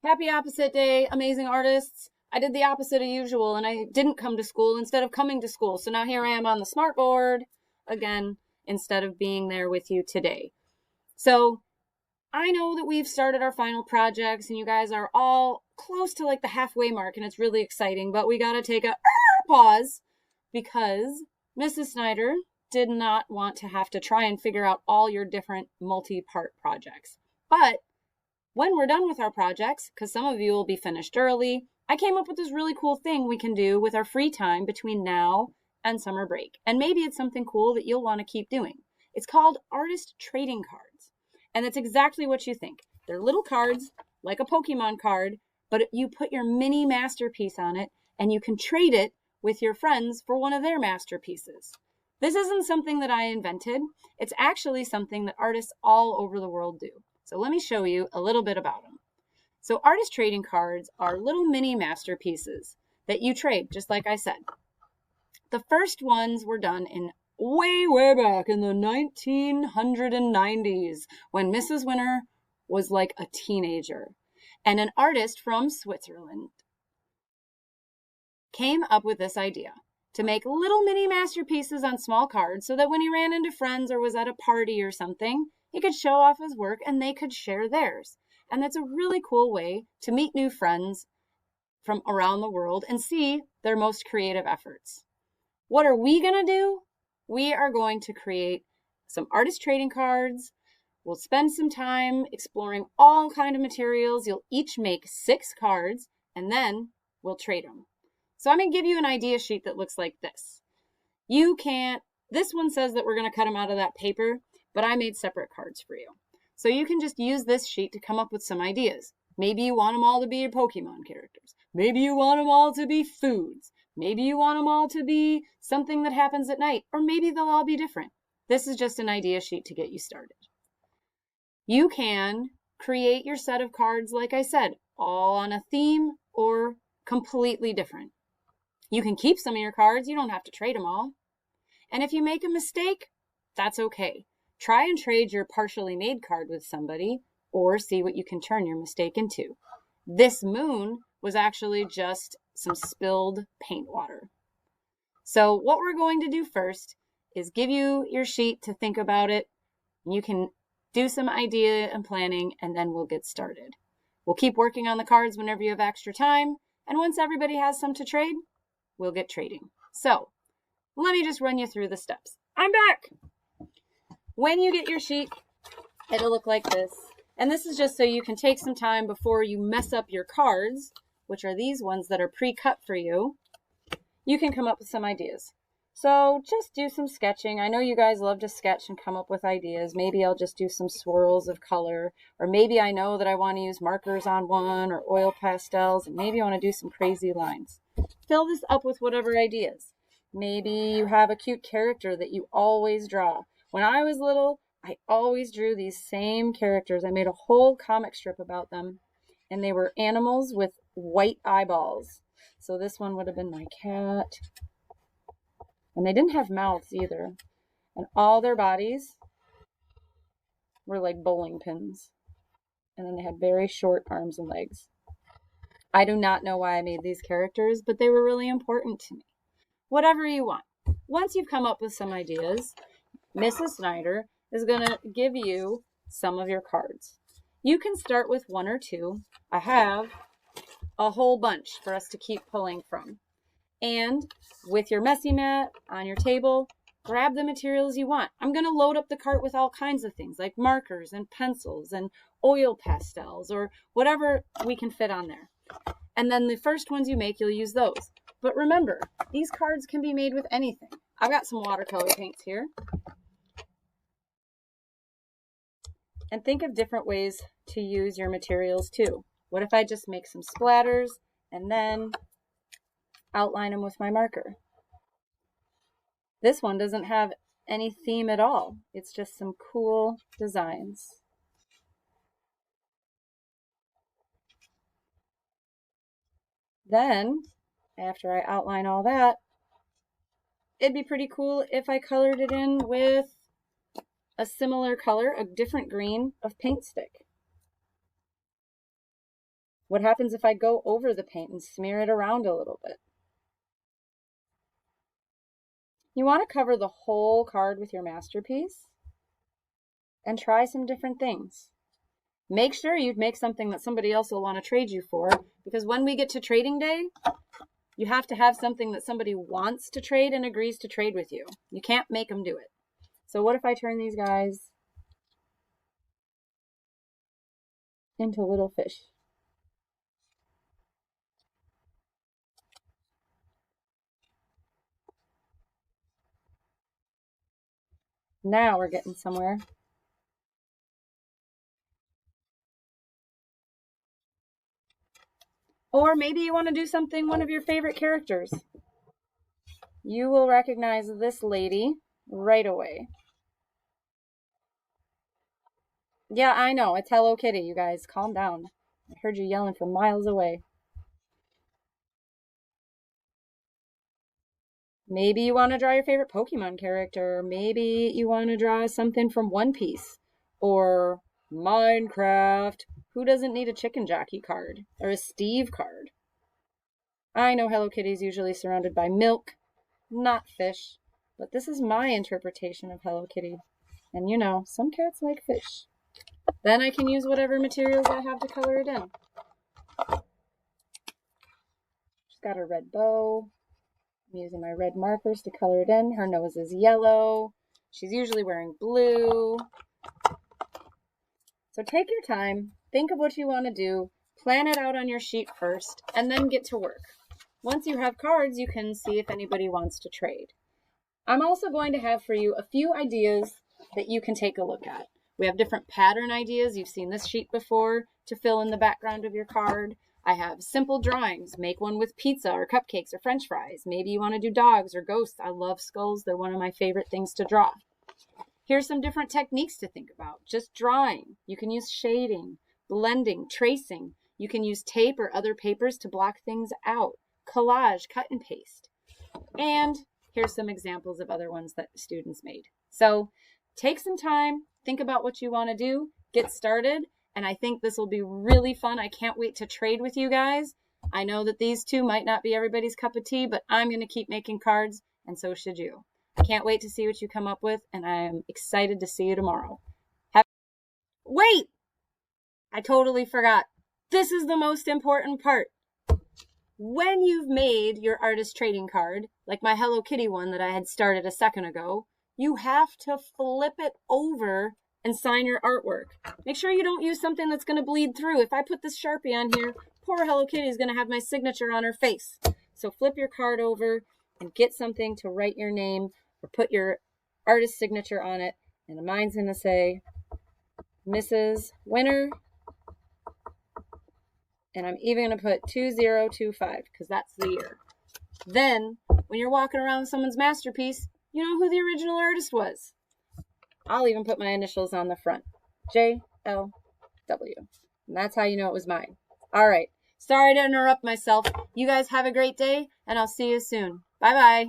Happy opposite day, amazing artists. I did the opposite of usual and I didn't come to school instead of coming to school. So now here I am on the smartboard again instead of being there with you today. So I know that we've started our final projects and you guys are all close to like the halfway mark and it's really exciting, but we got to take a pause because Mrs. Snyder did not want to have to try and figure out all your different multi-part projects. But when we're done with our projects, because some of you will be finished early, I came up with this really cool thing we can do with our free time between now and summer break. And maybe it's something cool that you'll want to keep doing. It's called artist trading cards. And it's exactly what you think. They're little cards, like a Pokemon card, but you put your mini masterpiece on it and you can trade it with your friends for one of their masterpieces. This isn't something that I invented. It's actually something that artists all over the world do. So let me show you a little bit about them. So artist trading cards are little mini masterpieces that you trade, just like I said. The first ones were done in way back in the 1990s when Mrs. Winter was like a teenager. And an artist from Switzerland came up with this idea to make little mini masterpieces on small cards so that when he ran into friends or was at a party or something, he could show off his work and they could share theirs. And that's a really cool way to meet new friends from around the world and see their most creative efforts. What are we going to do? We are going to create some artist trading cards. We'll spend some time exploring all kinds of materials. You'll each make 6 cards and then we'll trade them. So I'm going to give you an idea sheet that looks like this. This one says that we're going to cut them out of that paper, but I made separate cards for you. So you can just use this sheet to come up with some ideas. Maybe you want them all to be Pokemon characters. Maybe you want them all to be foods. Maybe you want them all to be something that happens at night, or maybe they'll all be different. This is just an idea sheet to get you started. You can create your set of cards, like I said, all on a theme or completely different. You can keep some of your cards. You don't have to trade them all. And if you make a mistake, that's okay. Try and trade your partially made card with somebody or see what you can turn your mistake into. This moon was actually just some spilled paint water. So what we're going to do first is give you your sheet to think about it. You can do some idea and planning and then we'll get started. We'll keep working on the cards whenever you have extra time. And once everybody has some to trade, we'll get trading. So let me just run you through the steps. I'm back. When you get your sheet, it'll look like this. And this is just so you can take some time before you mess up your cards, which are these ones that are pre-cut for you. You can come up with some ideas. So just do some sketching. I know you guys love to sketch and come up with ideas. Maybe I'll just do some swirls of color, or maybe I know that I want to use markers on one or oil pastels, and maybe I want to do some crazy lines. Fill this up with whatever ideas. Maybe you have a cute character that you always draw. When I was little, I always drew these same characters. I made a whole comic strip about them, and they were animals with white eyeballs. So this one would have been my cat. And they didn't have mouths either. And all their bodies were like bowling pins. And then they had very short arms and legs. I do not know why I made these characters, but they were really important to me. Whatever you want. Once you've come up with some ideas, Mrs. Snyder is going to give you some of your cards. You can start with 1 or 2. I have a whole bunch for us to keep pulling from. And with your messy mat on your table, grab the materials you want. I'm going to load up the cart with all kinds of things like markers and pencils and oil pastels or whatever we can fit on there. And then the first ones you make, you'll use those. But remember, these cards can be made with anything. I've got some watercolor paints here. And think of different ways to use your materials too. What if I just make some splatters and then outline them with my marker? This one doesn't have any theme at all. It's just some cool designs. Then, after I outline all that, it'd be pretty cool if I colored it in with a similar color, a different green of paint stick. What happens if I go over the paint and smear it around a little bit? You want to cover the whole card with your masterpiece and try some different things. Make sure you make something that somebody else will want to trade you for, because when we get to trading day, you have to have something that somebody wants to trade and agrees to trade with you. You can't make them do it. So what if I turn these guys into little fish? Now we're getting somewhere. Or maybe you want to do something, one of your favorite characters. You will recognize this lady right away. Yeah, I know. It's Hello Kitty, you guys. Calm down. I heard you yelling from miles away. Maybe you want to draw your favorite Pokemon character. Maybe you want to draw something from One Piece. Or Minecraft. Who doesn't need a Chicken Jockey card? Or a Steve card? I know Hello Kitty is usually surrounded by milk, not fish. But this is my interpretation of Hello Kitty. And you know, some cats like fish. Then I can use whatever materials I have to color it in. She's got a red bow. I'm using my red markers to color it in. Her nose is yellow. She's usually wearing blue. So take your time, think of what you want to do, plan it out on your sheet first, and then get to work. Once you have cards, you can see if anybody wants to trade. I'm also going to have for you a few ideas that you can take a look at. We have different pattern ideas. You've seen this sheet before to fill in the background of your card. I have simple drawings. Make one with pizza or cupcakes or french fries. Maybe you want to do dogs or ghosts. I love skulls. They're one of my favorite things to draw. Here's some different techniques to think about. Just drawing. You can use shading, blending, tracing. You can use tape or other papers to block things out. Collage, cut and paste. And here's some examples of other ones that students made. So take some time, think about what you want to do, get started, and I think this will be really fun. I can't wait to trade with you guys. I know that these two might not be everybody's cup of tea, but I'm going to keep making cards, and so should you. I can't wait to see what you come up with, and I am excited to see you tomorrow. Wait! I totally forgot. This is the most important part. When you've made your artist trading card, like my Hello Kitty one that I had started a second ago, you have to flip it over and sign your artwork. Make sure you don't use something that's going to bleed through. If I put this Sharpie on here, poor Hello Kitty is going to have my signature on her face. So flip your card over and get something to write your name or put your artist signature on it. And mine's going to say Mrs. Winner. And I'm even going to put 2025 because that's the year. Then, when you're walking around with someone's masterpiece, you know who the original artist was. I'll even put my initials on the front. JLW. And that's how you know it was mine. All right. Sorry to interrupt myself. You guys have a great day, and I'll see you soon. Bye-bye.